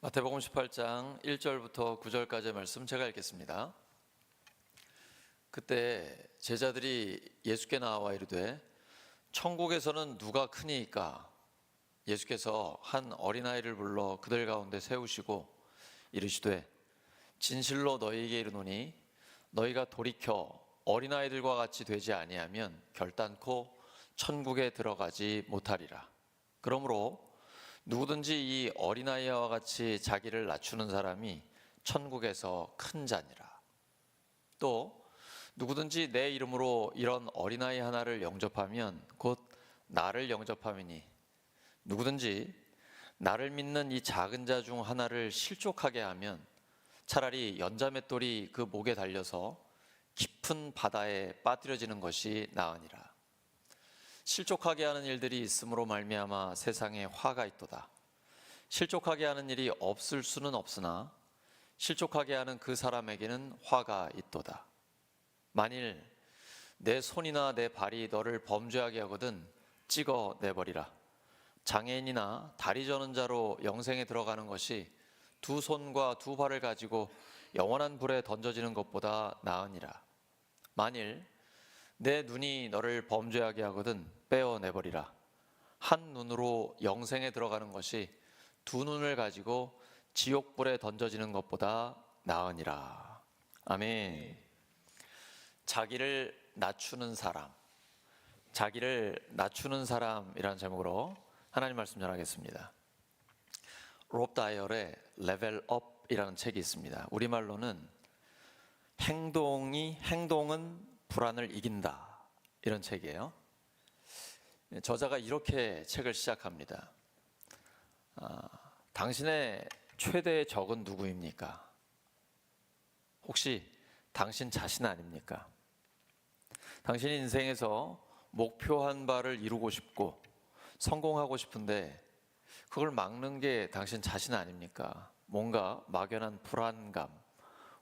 마태복음 18장 1절부터 9절까지의 말씀 제가 읽겠습니다. 그때 제자들이 예수께 나와 이르되 천국에서는 누가 크니이까? 예수께서 한 어린아이를 불러 그들 가운데 세우시고 이르시되 진실로 너희에게 이르노니 너희가 돌이켜 어린아이들과 같이 되지 아니하면 결단코 천국에 들어가지 못하리라. 그러므로 누구든지 이 어린아이와 같이 자기를 낮추는 사람이 천국에서 큰 자니라. 또 누구든지 내 이름으로 이런 어린아이 하나를 영접하면 곧 나를 영접함이니 누구든지 나를 믿는 이 작은 자 중 하나를 실족하게 하면 차라리 연자맷돌이 그 목에 달려서 깊은 바다에 빠뜨려지는 것이 나으니라. 실족하게 하는 일들이 있음으로 말미암아 세상에 화가 있도다. 실족하게 하는 일이 없을 수는 없으나 실족하게 하는 그 사람에게는 화가 있도다. 만일 내 손이나 내 발이 너를 범죄하게 하거든 찍어 내버리라. 장애인이나 다리 저는 자로 영생에 들어가는 것이 두 손과 두 발을 가지고 영원한 불에 던져지는 것보다 나으니라. 만일 내 눈이 너를 범죄하게 하거든 빼어내버리라. 한 눈으로 영생에 들어가는 것이 두 눈을 가지고 지옥불에 던져지는 것보다 나으니라. 아멘. 자기를 낮추는 사람, 자기를 낮추는 사람이라는 제목으로 하나님 말씀 전하겠습니다. 롭 다이얼의 레벨업이라는 책이 있습니다. 우리말로는 행동은 불안을 이긴다, 이런 책이에요. 저자가 이렇게 책을 시작합니다. 당신의 최대의 적은 누구입니까? 혹시 당신 자신 아닙니까? 당신의 인생에서 목표한 바를 이루고 싶고 성공하고 싶은데 그걸 막는 게 당신 자신 아닙니까? 뭔가 막연한 불안감,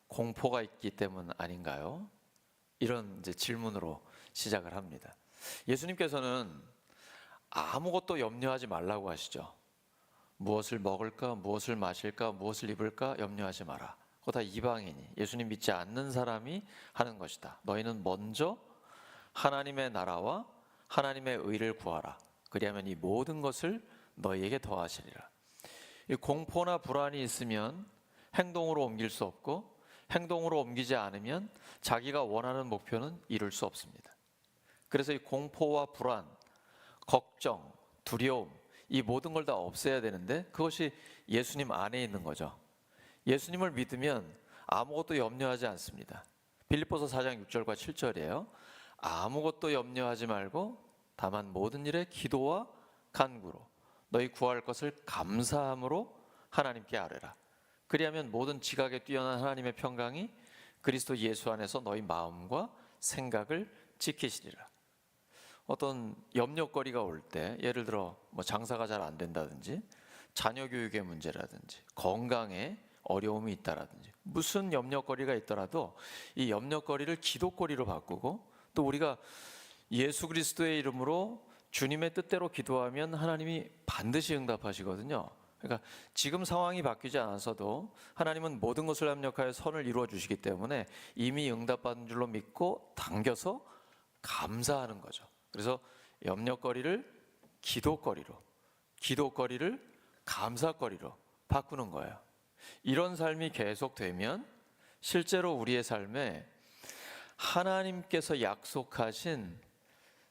공포가 있기 때문 아닌가요? 이런 이제 질문으로 시작을 합니다. 예수님께서는 아무것도 염려하지 말라고 하시죠. 무엇을 먹을까, 무엇을 마실까, 무엇을 입을까 염려하지 마라. 그거 다 이방인이, 예수님 믿지 않는 사람이 하는 것이다. 너희는 먼저 하나님의 나라와 하나님의 의를 구하라. 그리하면 이 모든 것을 너희에게 더하시리라. 이 공포나 불안이 있으면 행동으로 옮길 수 없고 행동으로 옮기지 않으면 자기가 원하는 목표는 이룰 수 없습니다. 그래서 이 공포와 불안, 걱정, 두려움, 이 모든 걸 다 없애야 되는데 그것이 예수님 안에 있는 거죠. 예수님을 믿으면 아무것도 염려하지 않습니다. 빌립보서 4장 6절과 7절이에요. 아무것도 염려하지 말고 다만 모든 일에 기도와 간구로 너희 구할 것을 감사함으로 하나님께 아뢰라. 그리하면 모든 지각에 뛰어난 하나님의 평강이 그리스도 예수 안에서 너희 마음과 생각을 지키시리라. 어떤 염려거리가 올 때, 예를 들어 장사가 잘 안 된다든지 자녀 교육의 문제라든지 건강에 어려움이 있다라든지 무슨 염려거리가 있더라도 이 염려거리를 기도거리로 바꾸고 또 우리가 예수 그리스도의 이름으로 주님의 뜻대로 기도하면 하나님이 반드시 응답하시거든요. 그러니까 지금 상황이 바뀌지 않아서도 하나님은 모든 것을 합력하여 선을 이루어 주시기 때문에 이미 응답받은 줄로 믿고 당겨서 감사하는 거죠. 그래서 염려거리를 기도거리로, 기도거리를 감사거리로 바꾸는 거예요. 이런 삶이 계속되면 실제로 우리의 삶에 하나님께서 약속하신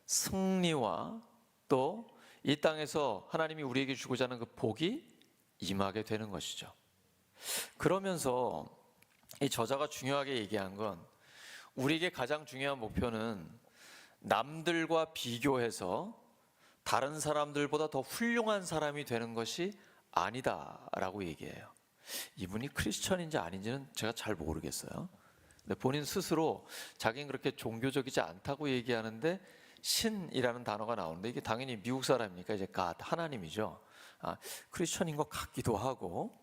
승리와 또 이 땅에서 하나님이 우리에게 주고자 하는 그 복이 임하게 되는 것이죠. 그러면서 이 저자가 중요하게 얘기한 건 우리에게 가장 중요한 목표는 남들과 비교해서 다른 사람들보다 더 훌륭한 사람이 되는 것이 아니다라고 얘기해요. 이분이 크리스천인지 아닌지는 제가 잘 모르겠어요. 근데 본인 스스로 자기는 그렇게 종교적이지 않다고 얘기하는데 신이라는 단어가 나오는데 이게 당연히 미국 사람이니까 이제 God, 하나님이죠. 크리스천인 것 같기도 하고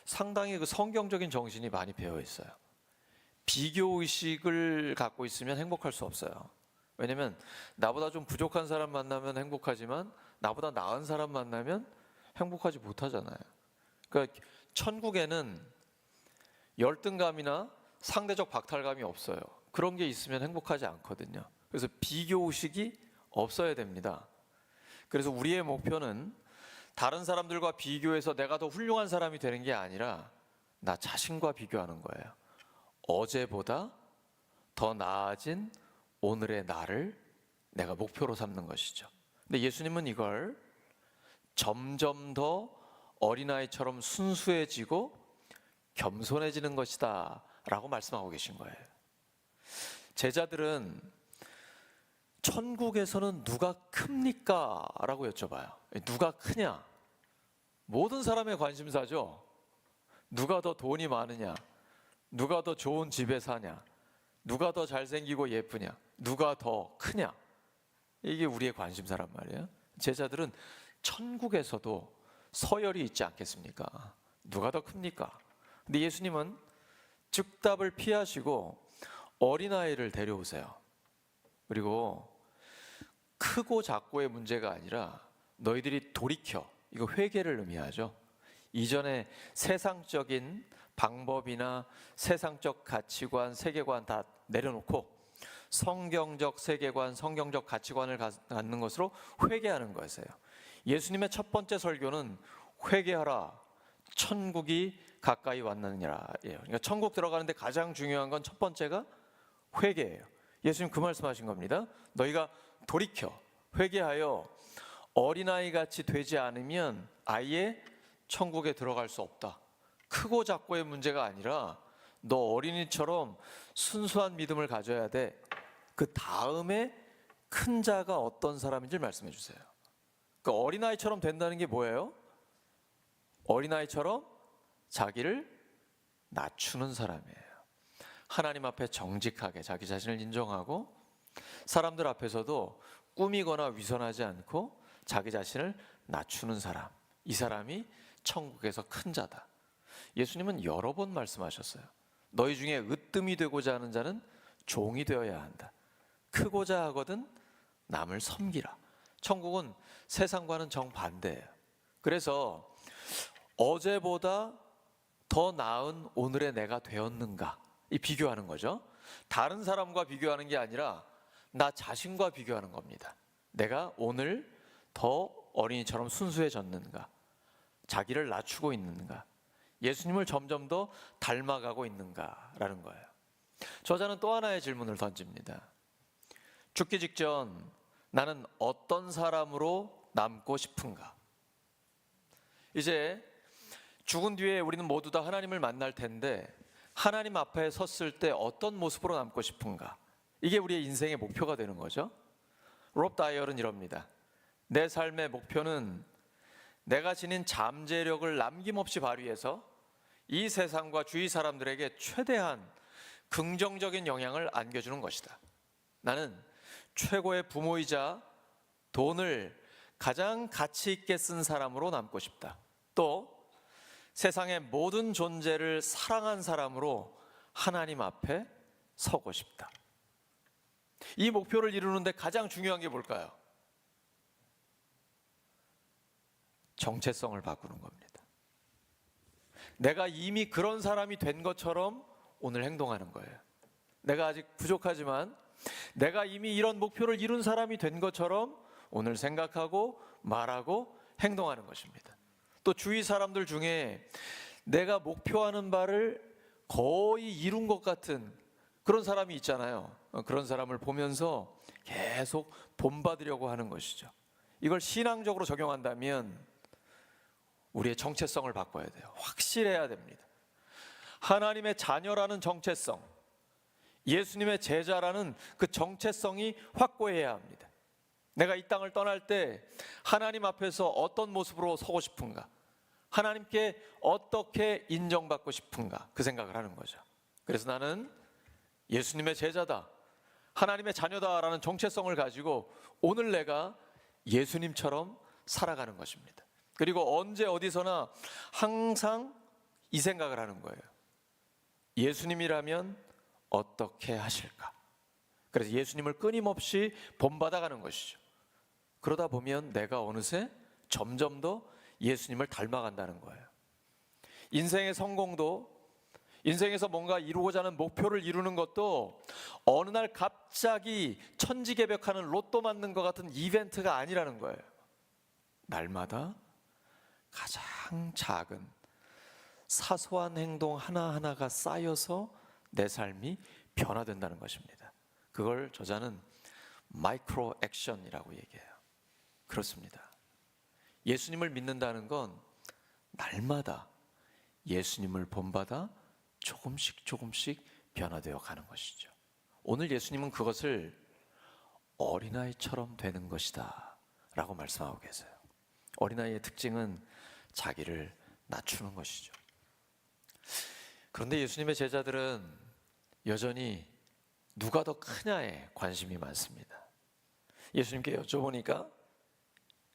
상당히 그 성경적인 정신이 많이 배어 있어요. 비교 의식을 갖고 있으면 행복할 수 없어요. 왜냐면 나보다 좀 부족한 사람 만나면 행복하지만 나보다 나은 사람 만나면 행복하지 못하잖아요. 그러니까 천국에는 열등감이나 상대적 박탈감이 없어요. 그런 게 있으면 행복하지 않거든요. 그래서 비교의식이 없어야 됩니다. 그래서 우리의 목표는 다른 사람들과 비교해서 내가 더 훌륭한 사람이 되는 게 아니라 나 자신과 비교하는 거예요. 어제보다 더 나아진 오늘의 나를 내가 목표로 삼는 것이죠. 근데 예수님은 이걸 점점 더 어린아이처럼 순수해지고 겸손해지는 것이다 라고 말씀하고 계신 거예요. 제자들은 천국에서는 누가 큽니까? 라고 여쭤봐요. 누가 크냐? 모든 사람의 관심사죠. 누가 더 돈이 많으냐? 누가 더 좋은 집에 사냐? 누가 더 잘생기고 예쁘냐? 누가 더 크냐? 이게 우리의 관심사란 말이에요. 제자들은 천국에서도 서열이 있지 않겠습니까? 누가 더 큽니까? 근데 예수님은 즉답을 피하시고 어린아이를 데려오세요. 그리고 크고 작고의 문제가 아니라 너희들이 돌이켜, 이거 회개를 의미하죠. 이전에 세상적인 방법이나 세상적 가치관, 세계관 다 내려놓고 성경적 세계관, 성경적 가치관을 갖는 것으로 회개하는 거였어요. 예수님의 첫 번째 설교는 회개하라, 천국이 가까이 왔느니라. 그러니까 천국 들어가는데 가장 중요한 건 첫 번째가 회개예요. 예수님 그 말씀하신 겁니다. 너희가 돌이켜 회개하여 어린아이 같이 되지 않으면 아예 천국에 들어갈 수 없다. 크고 작고의 문제가 아니라 너 어린이처럼 순수한 믿음을 가져야 돼. 그 다음에 큰 자가 어떤 사람인지 말씀해 주세요. 그 어린아이처럼 된다는 게 뭐예요? 어린아이처럼 자기를 낮추는 사람이에요. 하나님 앞에 정직하게 자기 자신을 인정하고 사람들 앞에서도 꾸미거나 위선하지 않고 자기 자신을 낮추는 사람, 이 사람이 천국에서 큰 자다. 예수님은 여러 번 말씀하셨어요. 너희 중에 으뜸이 되고자 하는 자는 종이 되어야 한다. 크고자 하거든 남을 섬기라. 천국은 세상과는 정반대예요. 그래서 어제보다 더 나은 오늘의 내가 되었는가, 이 비교하는 거죠. 다른 사람과 비교하는 게 아니라 나 자신과 비교하는 겁니다. 내가 오늘 더 어린이처럼 순수해졌는가, 자기를 낮추고 있는가, 예수님을 점점 더 닮아가고 있는가라는 거예요. 저자는 또 하나의 질문을 던집니다. 죽기 직전 나는 어떤 사람으로 남고 싶은가? 이제 죽은 뒤에 우리는 모두 다 하나님을 만날 텐데 하나님 앞에 섰을 때 어떤 모습으로 남고 싶은가? 이게 우리의 인생의 목표가 되는 거죠. 롭 다이얼은 이럽니다. 내 삶의 목표는 내가 지닌 잠재력을 남김없이 발휘해서 이 세상과 주위 사람들에게 최대한 긍정적인 영향을 안겨주는 것이다. 나는 최고의 부모이자 돈을 가장 가치 있게 쓴 사람으로 남고 싶다. 또 세상의 모든 존재를 사랑한 사람으로 하나님 앞에 서고 싶다. 이 목표를 이루는데 가장 중요한 게 뭘까요? 정체성을 바꾸는 겁니다. 내가 이미 그런 사람이 된 것처럼 오늘 행동하는 거예요. 내가 아직 부족하지만 내가 이미 이런 목표를 이룬 사람이 된 것처럼 오늘 생각하고 말하고 행동하는 것입니다. 또 주위 사람들 중에 내가 목표하는 바를 거의 이룬 것 같은 그런 사람이 있잖아요. 그런 사람을 보면서 계속 본받으려고 하는 것이죠. 이걸 신앙적으로 적용한다면 우리의 정체성을 바꿔야 돼요. 확실해야 됩니다. 하나님의 자녀라는 정체성, 예수님의 제자라는 그 정체성이 확고해야 합니다. 내가 이 땅을 떠날 때 하나님 앞에서 어떤 모습으로 서고 싶은가, 하나님께 어떻게 인정받고 싶은가, 그 생각을 하는 거죠. 그래서 나는 예수님의 제자다, 하나님의 자녀다라는 정체성을 가지고 오늘 내가 예수님처럼 살아가는 것입니다. 그리고 언제 어디서나 항상 이 생각을 하는 거예요. 예수님이라면 어떻게 하실까? 그래서 예수님을 끊임없이 본받아가는 것이죠. 그러다 보면 내가 어느새 점점 더 예수님을 닮아간다는 거예요. 인생의 성공도, 인생에서 뭔가 이루고자 하는 목표를 이루는 것도 어느 날 갑자기 천지개벽하는 로또 맞는 것 같은 이벤트가 아니라는 거예요. 날마다 가장 작은 사소한 행동 하나하나가 쌓여서 내 삶이 변화된다는 것입니다. 그걸 저자는 마이크로 액션이라고 얘기해요. 그렇습니다. 예수님을 믿는다는 건 날마다 예수님을 본받아 조금씩 변화되어 가는 것이죠. 오늘 예수님은 그것을 어린아이처럼 되는 것이다 라고 말씀하고 계세요. 어린아이의 특징은 자기를 낮추는 것이죠. 그런데 예수님의 제자들은 여전히 누가 더 크냐에 관심이 많습니다. 예수님께 여쭤보니까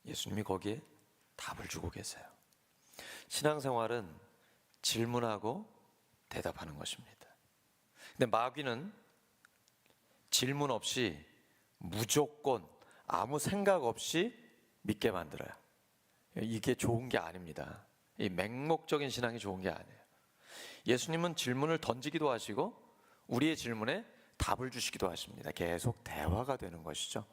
예수님이 거기에 답을 주고 계세요. 신앙생활은 질문하고 대답하는 것입니다. 근데 마귀는 질문 없이 무조건 아무 생각 없이 믿게 만들어요. 이게 좋은 게 아닙니다. 이 맹목적인 신앙이 좋은 게 아니에요. 예수님은 질문을 던지기도 하시고 우리의 질문에 답을 주시기도 하십니다. 계속 대화가 되는 것이죠.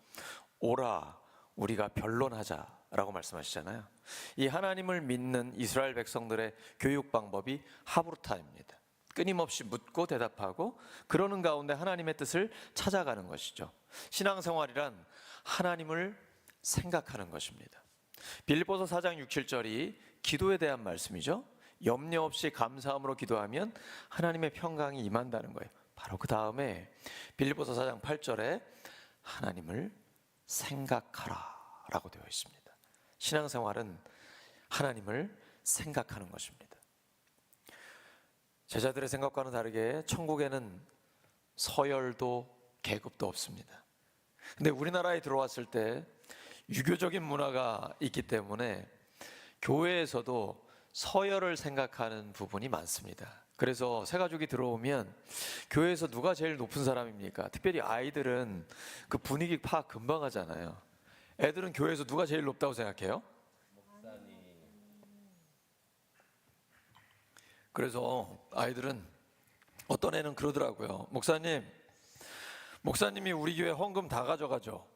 오라 우리가 변론하자라고 말씀하시잖아요. 이 하나님을 믿는 이스라엘 백성들의 교육 방법이 하브루타입니다. 끊임없이 묻고 대답하고 그러는 가운데 하나님의 뜻을 찾아가는 것이죠. 신앙생활이란 하나님을 생각하는 것입니다. 빌립보서 4장 6, 7절이 기도에 대한 말씀이죠. 염려 없이 감사함으로 기도하면 하나님의 평강이 임한다는 거예요. 바로 그 다음에 빌립보서 4장 8절에 하나님을 생각하라 라고 되어 있습니다. 신앙생활은 하나님을 생각하는 것입니다. 제자들의 생각과는 다르게 천국에는 서열도 계급도 없습니다. 근데 우리나라에 들어왔을 때 유교적인 문화가 있기 때문에 교회에서도 서열을 생각하는 부분이 많습니다. 그래서 새 가족이 들어오면 교회에서 누가 제일 높은 사람입니까? 특별히 아이들은 그 분위기 파악 금방 하잖아요. 애들은 교회에서 누가 제일 높다고 생각해요? 목사님. 그래서 아이들은 어떤 애는 그러더라고요. 목사님이 우리 교회 헌금 다 가져가죠.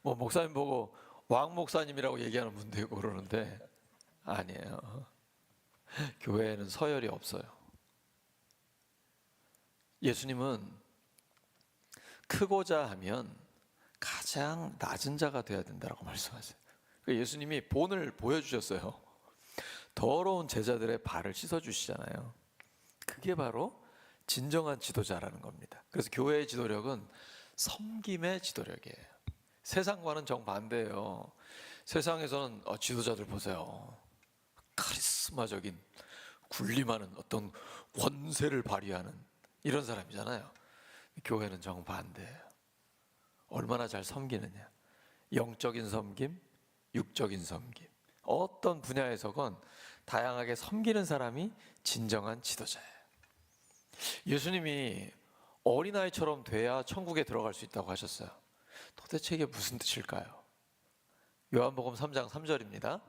뭐 목사님 보고 왕 목사님이라고 얘기하는 분도 있고 그러는데 아니에요. 교회에는 서열이 없어요. 예수님은 크고자 하면 가장 낮은 자가 되어야 된다고 말씀하세요. 예수님이 본을 보여주셨어요. 더러운 제자들의 발을 씻어주시잖아요. 그게 바로 진정한 지도자라는 겁니다. 그래서 교회의 지도력은 섬김의 지도력이에요. 세상과는 정반대예요. 세상에서는 지도자들 보세요. 카리스마적인 군림하는 어떤 권세를 발휘하는 이런 사람이잖아요. 교회는 정반대예요. 얼마나 잘 섬기느냐. 영적인 섬김, 육적인 섬김. 어떤 분야에서건 다양하게 섬기는 사람이 진정한 지도자예요. 예수님이 어린아이처럼 돼야 천국에 들어갈 수 있다고 하셨어요. 도대체 이게 무슨 뜻일까요? 요한복음 3장 3절입니다.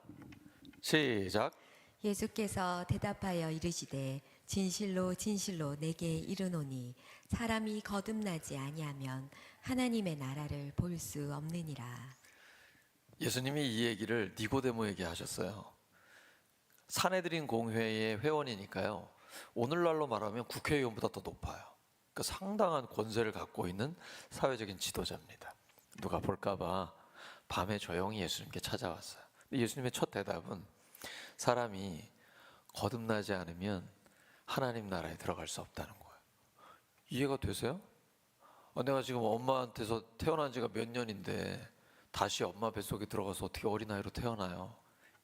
시작. 예수께서 대답하여 이르시되 진실로 진실로 내게 이르노니 사람이 거듭나지 아니하면 하나님의 나라를 볼 수 없느니라. 예수님이 이 얘기를 니고데모에게 하셨어요. 산헤드린 공회의 회원이니까요. 오늘날로 말하면 국회의원보다 더 높아요. 그러니까 상당한 권세를 갖고 있는 사회적인 지도자입니다. 누가 볼까봐 밤에 조용히 예수님께 찾아왔어요. 예수님의 첫 대답은 사람이 거듭나지 않으면 하나님 나라에 들어갈 수 없다는 거예요. 이해가 되세요? 내가 지금 엄마한테서 태어난 지가 몇 년인데 다시 엄마 뱃속에 들어가서 어떻게 어린아이로 태어나요?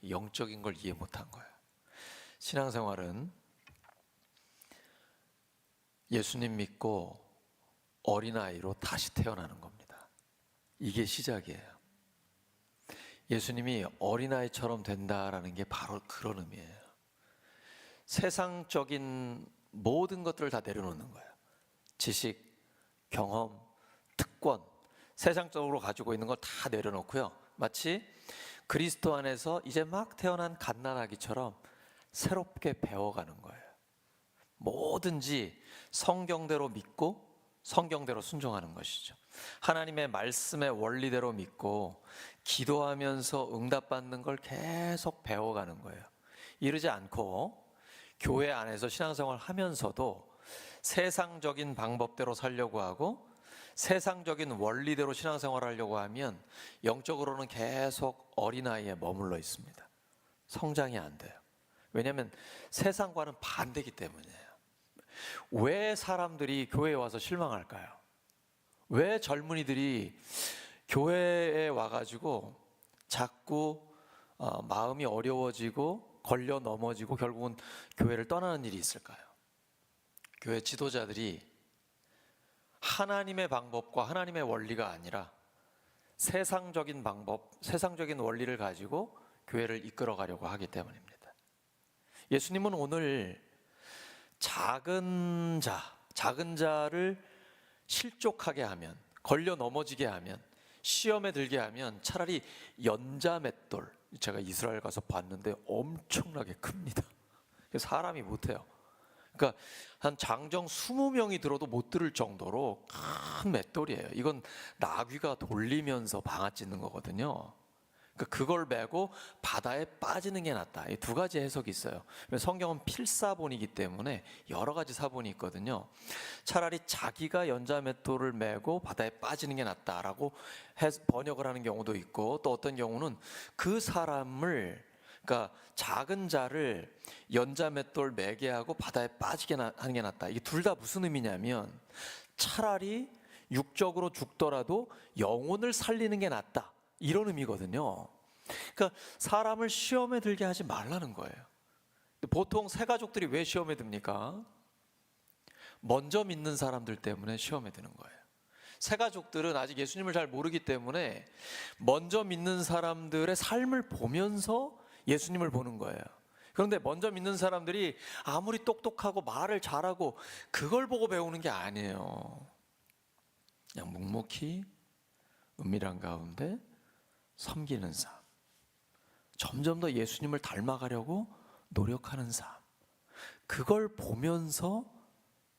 영적인 걸 이해 못한 거예요. 신앙생활은 예수님 믿고 어린아이로 다시 태어나는 겁니다. 이게 시작이에요. 예수님이 어린아이처럼 된다라는 게 바로 그런 의미예요. 세상적인 모든 것들을 다 내려놓는 거예요. 지식, 경험, 특권, 세상적으로 가지고 있는 걸 다 내려놓고요. 마치 그리스도 안에서 이제 막 태어난 갓난아기처럼 새롭게 배워가는 거예요. 뭐든지 성경대로 믿고 성경대로 순종하는 것이죠. 하나님의 말씀의 원리대로 믿고 기도하면서 응답받는 걸 계속 배워가는 거예요. 이러지 않고 교회 안에서 신앙생활 하면서도 세상적인 방법대로 살려고 하고 세상적인 원리대로 신앙생활 하려고 하면 영적으로는 계속 어린아이에 머물러 있습니다. 성장이 안 돼요. 왜냐하면 세상과는 반대이기 때문이에요. 왜 사람들이 교회에 와서 실망할까요? 왜 젊은이들이 교회에 와가지고 자꾸 마음이 어려워지고 걸려 넘어지고 결국은 교회를 떠나는 일이 있을까요? 교회 지도자들이 하나님의 방법과 하나님의 원리가 아니라 세상적인 방법, 세상적인 원리를 가지고 교회를 이끌어 가려고 하기 때문입니다. 예수님은 오늘 작은 자를 실족하게 하면, 걸려 넘어지게 하면, 시험에 들게 하면 차라리 연자맷돌, 제가 이스라엘 가서 봤는데 엄청나게 큽니다. 사람이 못해요. 그러니까 한 장정 20명이 들어도 못 들을 정도로 큰 맷돌이에요. 이건 나귀가 돌리면서 방아 찧는 거거든요. 그러니까 그걸 메고 바다에 빠지는 게 낫다. 이 두 가지 해석이 있어요. 성경은 필사본이기 때문에 여러 가지 사본이 있거든요. 차라리 자기가 연자맷돌을 메고 바다에 빠지는 게 낫다라고 번역을 하는 경우도 있고, 또 어떤 경우는 그 사람을, 그러니까 작은 자를 연자맷돌 매게 하고 바다에 빠지게 하는 게 낫다. 이게 둘 다 무슨 의미냐면 차라리 육적으로 죽더라도 영혼을 살리는 게 낫다, 이런 의미거든요. 그러니까 사람을 시험에 들게 하지 말라는 거예요. 보통 새 가족들이 왜 시험에 듭니까? 먼저 믿는 사람들 때문에 시험에 드는 거예요. 새 가족들은 아직 예수님을 잘 모르기 때문에 먼저 믿는 사람들의 삶을 보면서 예수님을 보는 거예요. 그런데 먼저 믿는 사람들이 아무리 똑똑하고 말을 잘하고 그걸 보고 배우는 게 아니에요. 그냥 묵묵히 은밀한 가운데 섬기는 삶, 점점 더 예수님을 닮아가려고 노력하는 삶, 그걸 보면서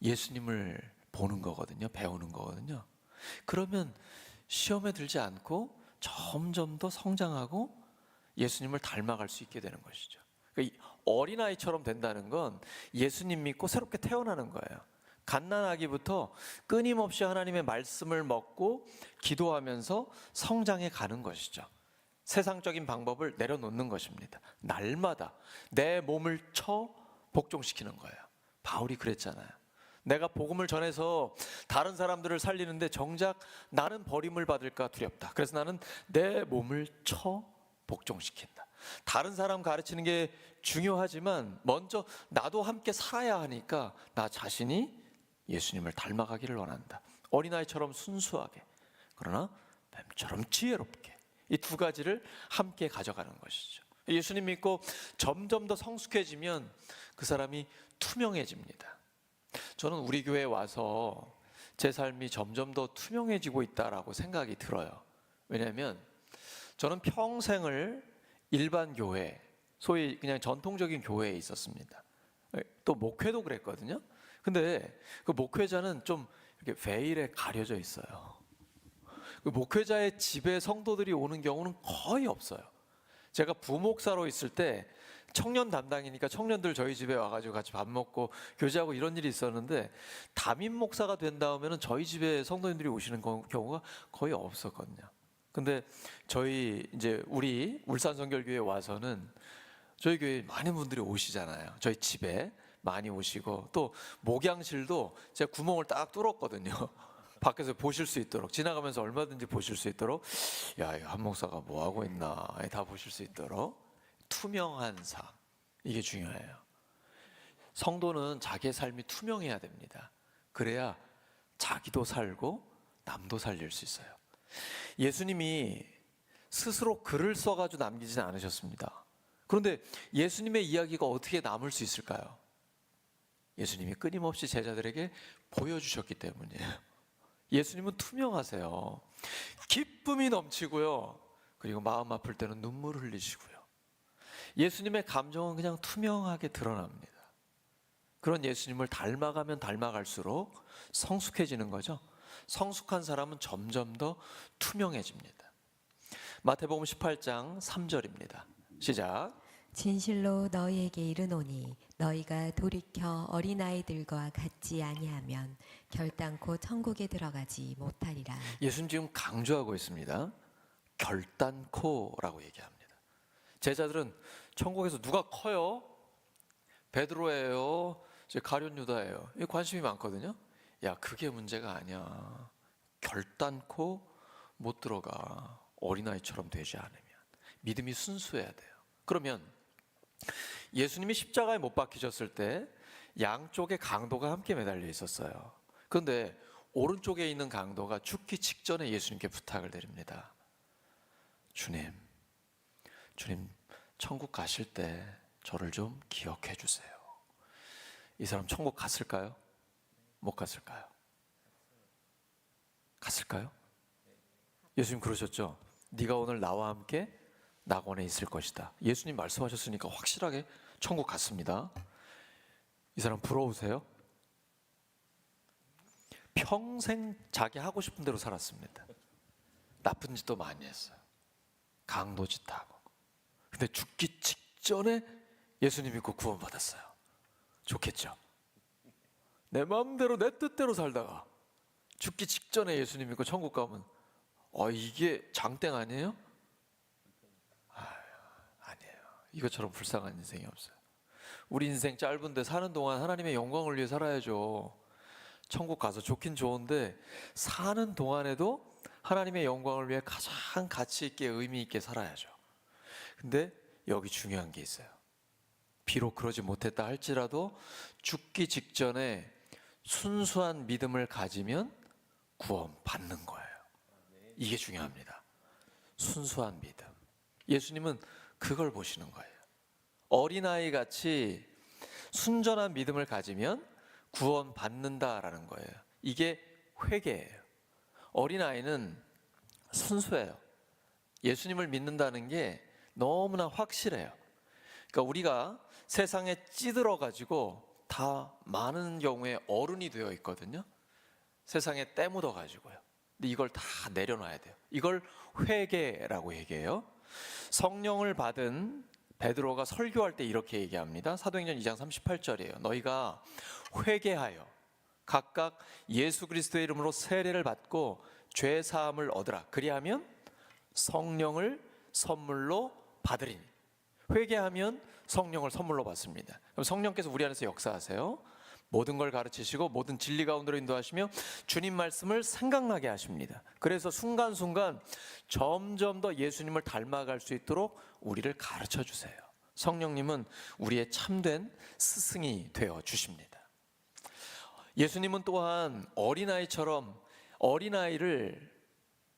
예수님을 보는 거거든요. 배우는 거거든요. 그러면 시험에 들지 않고 점점 더 성장하고 예수님을 닮아갈 수 있게 되는 것이죠. 그러니까 어린아이처럼 된다는 건 예수님 믿고 새롭게 태어나는 거예요. 갓난아기부터 끊임없이 하나님의 말씀을 먹고 기도하면서 성장해 가는 것이죠. 세상적인 방법을 내려놓는 것입니다. 날마다 내 몸을 쳐 복종시키는 거예요. 바울이 그랬잖아요. 내가 복음을 전해서 다른 사람들을 살리는데 정작 나는 버림을 받을까 두렵다. 그래서 나는 내 몸을 쳐 복종시킨다. 다른 사람 가르치는 게 중요하지만 먼저 나도 함께 살아야 하니까 나 자신이 예수님을 닮아가기를 원한다. 어린아이처럼 순수하게, 그러나 뱀처럼 지혜롭게, 이 두 가지를 함께 가져가는 것이죠. 예수님 믿고 점점 더 성숙해지면 그 사람이 투명해집니다. 저는 우리 교회에 와서 제 삶이 점점 더 투명해지고 있다라고 생각이 들어요. 왜냐하면 저는 평생을 일반 교회, 소위 그냥 전통적인 교회에 있었습니다. 또 목회도 그랬거든요. 근데 그 목회자는 좀 이렇게 베일에 가려져 있어요. 그 목회자의 집에 성도들이 오는 경우는 거의 없어요. 제가 부목사로 있을 때 청년 담당이니까 청년들 저희 집에 와가지고 같이 밥 먹고 교제하고 이런 일이 있었는데, 담임 목사가 된 다음에는 저희 집에 성도님들이 오시는 경우가 거의 없었거든요. 근데 저희 이제 우리 울산성결교회 와서는 저희 교회 많은 분들이 오시잖아요. 저희 집에 많이 오시고, 또 목양실도 제가 구멍을 딱 뚫었거든요. 밖에서 보실 수 있도록, 지나가면서 얼마든지 보실 수 있도록, 야, 이 한 목사가 뭐 하고 있나 다 보실 수 있도록 투명한 삶, 이게 중요해요. 성도는 자기의 삶이 투명해야 됩니다. 그래야 자기도 살고 남도 살릴 수 있어요. 예수님이 스스로 글을 써가지고 남기지는 않으셨습니다. 그런데 예수님의 이야기가 어떻게 남을 수 있을까요? 예수님이 끊임없이 제자들에게 보여주셨기 때문이에요. 예수님은 투명하세요. 기쁨이 넘치고요. 그리고 마음 아플 때는 눈물 흘리시고요. 예수님의 감정은 그냥 투명하게 드러납니다. 그런 예수님을 닮아가면 닮아갈수록 성숙해지는 거죠. 성숙한 사람은 점점 더 투명해집니다. 마태복음 18장 3절입니다. 시작. 진실로 너희에게 이르노니 너희가 돌이켜 어린아이들과 같지 아니하면 결단코 천국에 들어가지 못하리라. 예수님 지금 강조하고 있습니다. 결단코라고 얘기합니다. 제자들은 천국에서 누가 커요? 베드로예요? 가룟 유다예요? 이 관심이 많거든요. 야, 그게 문제가 아니야. 결단코 못 들어가. 어린아이처럼 되지 않으면. 믿음이 순수해야 돼요. 그러면 예수님이 십자가에 못 박히셨을 때 양쪽에 강도가 함께 매달려 있었어요. 그런데 오른쪽에 있는 강도가 죽기 직전에 예수님께 부탁을 드립니다. 주님, 천국 가실 때 저를 좀 기억해 주세요. 이 사람 천국 갔을까요? 못 갔을까요? 갔을까요? 예수님 그러셨죠? 네가 오늘 나와 함께 낙원에 있을 것이다. 예수님 말씀하셨으니까 확실하게 천국 갔습니다. 이 사람 부러우세요? 평생 자기 하고 싶은 대로 살았습니다. 나쁜 짓도 많이 했어요. 강도 짓하고. 근데 죽기 직전에 예수님 믿고 구원받았어요. 좋겠죠? 내 마음대로 내 뜻대로 살다가 죽기 직전에 예수님 믿고 천국 가면 이게 장땡 아니에요? 아니에요. 이것처럼 불쌍한 인생이 없어요. 우리 인생 짧은데 사는 동안 하나님의 영광을 위해 살아야죠. 천국 가서 좋긴 좋은데 사는 동안에도 하나님의 영광을 위해 가장 가치 있게 의미 있게 살아야죠. 근데 여기 중요한 게 있어요. 비록 그러지 못했다 할지라도 죽기 직전에 순수한 믿음을 가지면 구원 받는 거예요. 이게 중요합니다. 순수한 믿음. 예수님은 그걸 보시는 거예요. 어린아이 같이 순전한 믿음을 가지면 구원 받는다라는 거예요. 이게 회개예요. 어린아이는 순수해요. 예수님을 믿는다는 게 너무나 확실해요. 그러니까 우리가 세상에 찌들어 가지고 다 많은 경우에 어른이 되어 있거든요. 세상에 때 묻어 가지고요. 근데 이걸 다 내려놔야 돼요. 이걸 회개라고 얘기해요. 성령을 받은 베드로가 설교할 때 이렇게 얘기합니다. 사도행전 2장 38절이에요. 너희가 회개하여 각각 예수 그리스도의 이름으로 세례를 받고 죄 사함을 얻으라. 그리하면 성령을 선물로 받으리니. 회개하면 성령을 선물로 받습니다. 그럼 성령께서 우리 안에서 역사하세요. 모든 걸 가르치시고 모든 진리 가운데로 인도하시며 주님 말씀을 생각나게 하십니다. 그래서 순간순간 점점 더 예수님을 닮아갈 수 있도록 우리를 가르쳐 주세요. 성령님은 우리의 참된 스승이 되어 주십니다. 예수님은 또한 어린아이를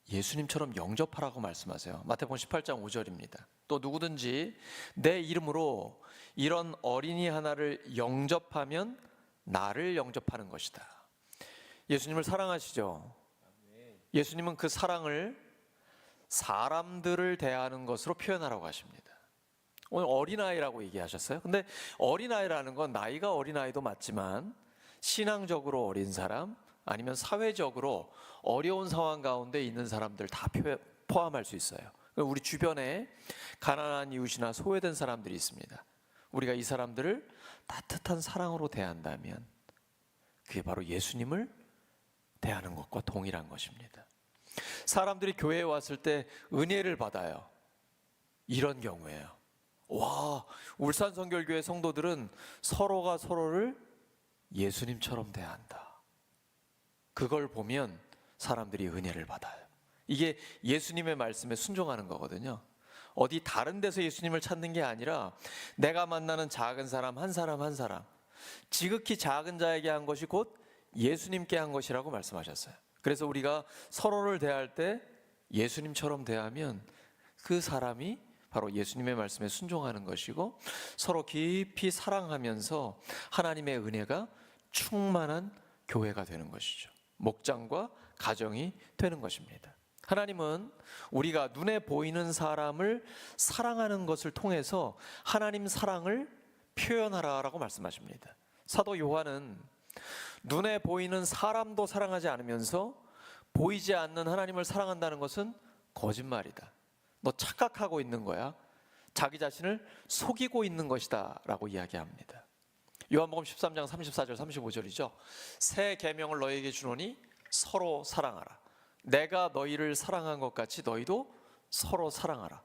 예수님처럼 영접하라고 말씀하세요. 마태복음 18장 5절입니다. 또 누구든지 내 이름으로 이런 어린이 하나를 영접하면 나를 영접하는 것이다. 예수님을 사랑하시죠? 예수님은 그 사랑을 사람들을 대하는 것으로 표현하라고 하십니다. 오늘 어린아이라고 얘기하셨어요. 근데 어린아이라는 건 나이가 어린아이도 맞지만 신앙적으로 어린 사람 아니면 사회적으로 어려운 상황 가운데 있는 사람들 다 포함할 수 있어요. 우리 주변에 가난한 이웃이나 소외된 사람들이 있습니다. 우리가 이 사람들을 따뜻한 사랑으로 대한다면 그게 바로 예수님을 대하는 것과 동일한 것입니다. 사람들이 교회에 왔을 때 은혜를 받아요. 이런 경우에요. 와, 울산성결교회 성도들은 서로가 서로를 예수님처럼 대한다. 그걸 보면 사람들이 은혜를 받아요. 이게 예수님의 말씀에 순종하는 거거든요. 어디 다른 데서 예수님을 찾는 게 아니라 내가 만나는 작은 사람 한 사람 한 사람, 지극히 작은 자에게 한 것이 곧 예수님께 한 것이라고 말씀하셨어요. 그래서 우리가 서로를 대할 때 예수님처럼 대하면 그 사람이 바로 예수님의 말씀에 순종하는 것이고 서로 깊이 사랑하면서 하나님의 은혜가 충만한 교회가 되는 것이죠. 목장과 가정이 되는 것입니다. 하나님은 우리가 눈에 보이는 사람을 사랑하는 것을 통해서 하나님 사랑을 표현하라라고 말씀하십니다. 사도 요한은 눈에 보이는 사람도 사랑하지 않으면서 보이지 않는 하나님을 사랑한다는 것은 거짓말이다. 너 착각하고 있는 거야. 자기 자신을 속이고 있는 것이다 라고 이야기합니다. 요한복음 13장 34절 35절이죠. 새 계명을 너희에게 주노니 서로 사랑하라. 내가 너희를 사랑한 것 같이 너희도 서로 사랑하라.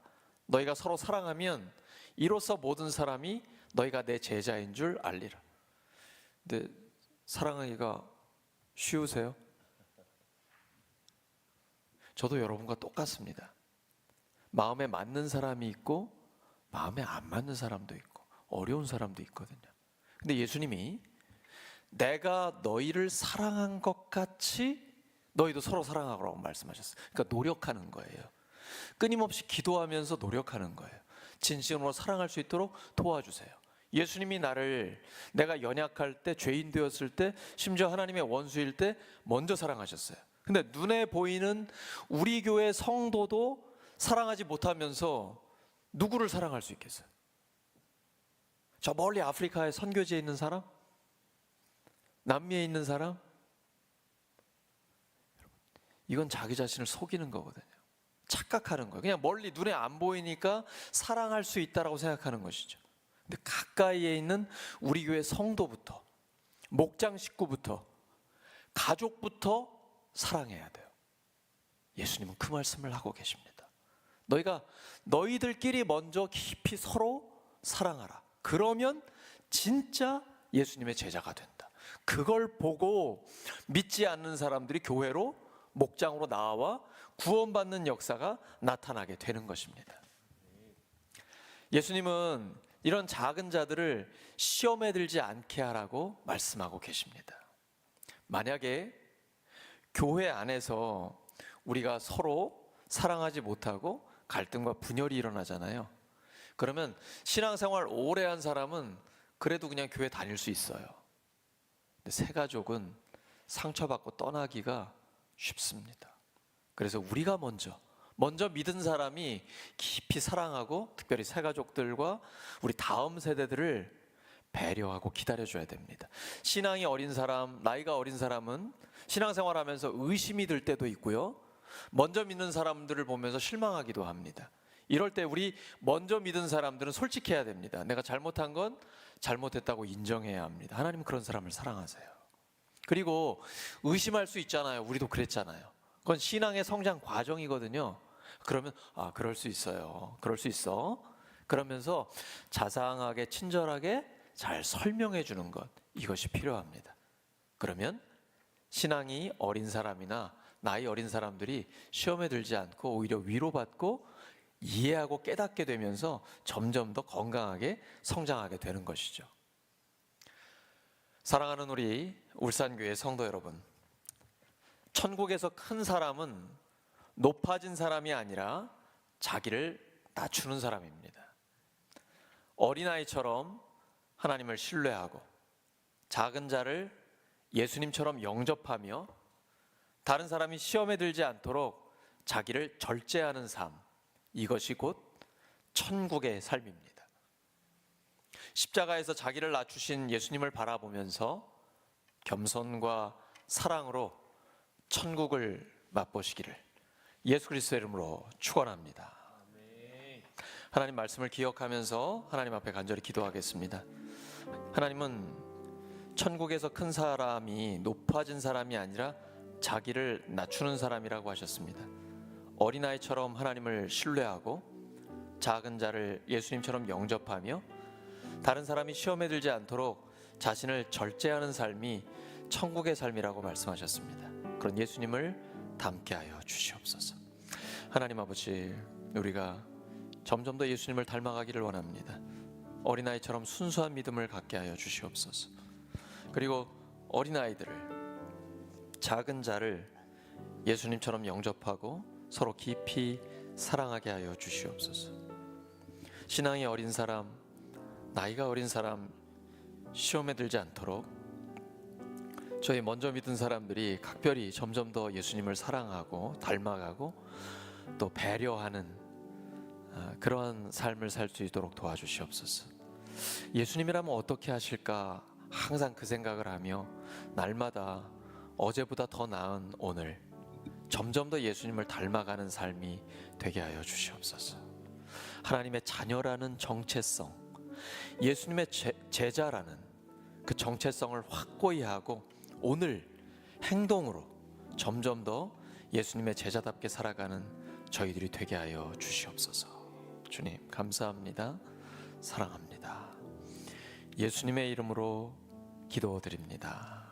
너희가 서로 사랑하면 이로써 모든 사람이 너희가 내 제자인 줄 알리라. 근데 사랑하기가 쉬우세요? 저도 여러분과 똑같습니다. 마음에 맞는 사람이 있고 마음에 안 맞는 사람도 있고 어려운 사람도 있거든요. 근데 예수님이 내가 너희를 사랑한 것 같이 너희도 서로 사랑하라고 말씀하셨어요. 그러니까 노력하는 거예요. 끊임없이 기도하면서 노력하는 거예요. 진심으로 사랑할 수 있도록 도와주세요. 예수님이 나를 내가 연약할 때, 죄인 되었을 때, 심지어 하나님의 원수일 때 먼저 사랑하셨어요. 근데 눈에 보이는 우리 교회 성도도 사랑하지 못하면서 누구를 사랑할 수 있겠어요? 저 멀리 아프리카의 선교지에 있는 사람? 남미에 있는 사람? 이건 자기 자신을 속이는 거거든요. 착각하는 거예요. 그냥 멀리 눈에 안 보이니까 사랑할 수 있다라고 생각하는 것이죠. 근데 가까이에 있는 우리 교회 성도부터, 목장 식구부터, 가족부터 사랑해야 돼요. 예수님은 그 말씀을 하고 계십니다. 너희들끼리 먼저 깊이 서로 사랑하라. 그러면 진짜 예수님의 제자가 된다. 그걸 보고 믿지 않는 사람들이 교회로, 목장으로 나와 구원받는 역사가 나타나게 되는 것입니다. 예수님은 이런 작은 자들을 시험에 들지 않게 하라고 말씀하고 계십니다. 만약에 교회 안에서 우리가 서로 사랑하지 못하고 갈등과 분열이 일어나잖아요. 그러면 신앙생활 오래 한 사람은 그래도 그냥 교회 다닐 수 있어요. 근데 새 가족은 상처받고 떠나기가 쉽습니다. 그래서 우리가 먼저 믿은 사람이 깊이 사랑하고 특별히 새 가족들과 우리 다음 세대들을 배려하고 기다려줘야 됩니다. 신앙이 어린 사람, 나이가 어린 사람은 신앙생활하면서 의심이 들 때도 있고요. 먼저 믿는 사람들을 보면서 실망하기도 합니다. 이럴 때 우리 먼저 믿은 사람들은 솔직해야 됩니다. 내가 잘못한 건 잘못했다고 인정해야 합니다. 하나님은 그런 사람을 사랑하세요. 그리고 의심할 수 있잖아요. 우리도 그랬잖아요. 그건 신앙의 성장 과정이거든요. 그러면 그럴 수 있어요. 그럴 수 있어. 그러면서 자상하게 친절하게 잘 설명해 주는 것, 이것이 필요합니다. 그러면 신앙이 어린 사람이나 나이 어린 사람들이 시험에 들지 않고 오히려 위로받고 이해하고 깨닫게 되면서 점점 더 건강하게 성장하게 되는 것이죠. 사랑하는 우리 울산교회 성도 여러분, 천국에서 큰 사람은 높아진 사람이 아니라 자기를 낮추는 사람입니다. 어린아이처럼 하나님을 신뢰하고 작은 자를 예수님처럼 영접하며 다른 사람이 시험에 들지 않도록 자기를 절제하는 삶, 이것이 곧 천국의 삶입니다. 십자가에서 자기를 낮추신 예수님을 바라보면서 겸손과 사랑으로 천국을 맛보시기를 예수 그리스도의 이름으로 축원합니다. 하나님 말씀을 기억하면서 하나님 앞에 간절히 기도하겠습니다. 하나님은 천국에서 큰 사람이 높아진 사람이 아니라 자기를 낮추는 사람이라고 하셨습니다. 어린아이처럼 하나님을 신뢰하고 작은 자를 예수님처럼 영접하며 다른 사람이 시험에 들지 않도록 자신을 절제하는 삶이 천국의 삶이라고 말씀하셨습니다. 그런 예수님을 닮게 하여 주시옵소서. 하나님 아버지, 우리가 점점 더 예수님을 닮아가기를 원합니다. 어린아이처럼 순수한 믿음을 갖게 하여 주시옵소서. 그리고 어린아이들을, 작은 자를 예수님처럼 영접하고 서로 깊이 사랑하게 하여 주시옵소서. 신앙이 어린 사람, 나이가 어린 사람 시험에 들지 않도록 저희 먼저 믿은 사람들이 각별히 점점 더 예수님을 사랑하고 닮아가고 또 배려하는 그러한 삶을 살 수 있도록 도와주시옵소서. 예수님이라면 어떻게 하실까 항상 그 생각을 하며 날마다 어제보다 더 나은 오늘 점점 더 예수님을 닮아가는 삶이 되게 하여 주시옵소서. 하나님의 자녀라는 정체성, 예수님의 제자라는 그 정체성을 확고히 하고 오늘 행동으로 점점 더 예수님의 제자답게 살아가는 저희들이 되게 하여 주시옵소서. 주님 감사합니다. 사랑합니다. 예수님의 이름으로 기도드립니다.